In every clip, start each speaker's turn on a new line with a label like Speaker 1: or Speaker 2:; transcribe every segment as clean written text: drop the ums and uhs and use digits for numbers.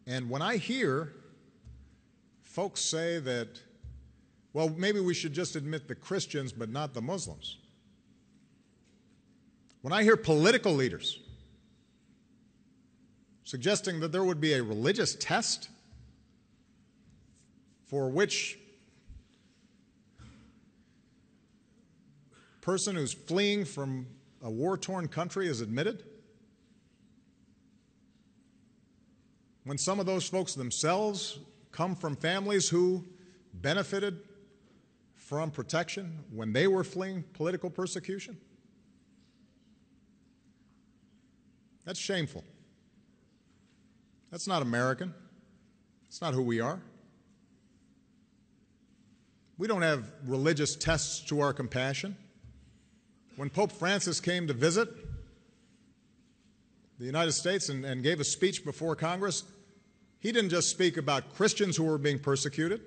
Speaker 1: And when I hear folks say that, well, maybe we should just admit the Christians but not the Muslims. When I hear political leaders suggesting that there would be a religious test for which person who's fleeing from a war-torn country is admitted, when some of those folks themselves come from families who benefited from protection when they were fleeing political persecution, that's shameful. That's not American. It's not who we are. We don't have religious tests to our compassion. When Pope Francis came to visit the United States and gave a speech before Congress, he didn't just speak about Christians who were being persecuted.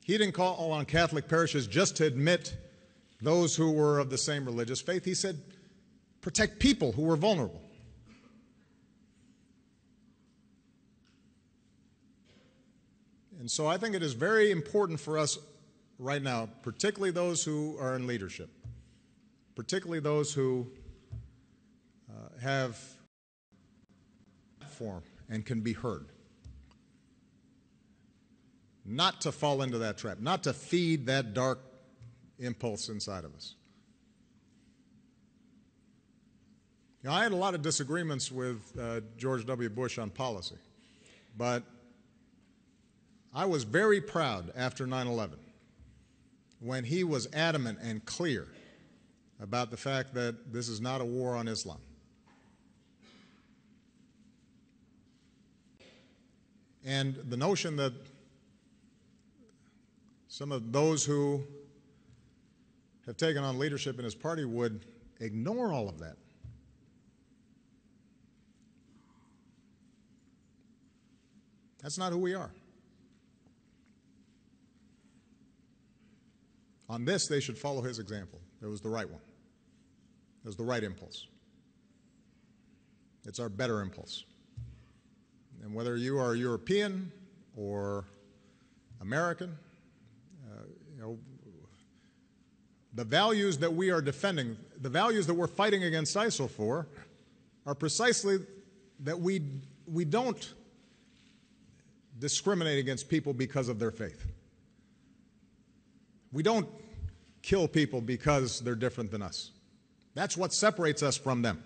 Speaker 1: He didn't call on Catholic parishes just to admit those who were of the same religious faith. He said, protect people who were vulnerable. And so I think it is very important for us right now, particularly those who are in leadership, particularly those who have a platform and can be heard, not to fall into that trap, not to feed that dark impulse inside of us. You know, I had a lot of disagreements with George W. Bush on policy, but I was very proud after 9/11 when he was adamant and clear about the fact that this is not a war on Islam. And the notion that some of those who have taken on leadership in his party would ignore all of that. That's not who we are. On this, they should follow his example. It was the right one. It was the right impulse. It's our better impulse. And whether you are European or American, the values that we are defending, the values that we're fighting against ISIL for, are precisely that we don't discriminate against people because of their faith. We don't kill people because they're different than us. That's what separates us from them.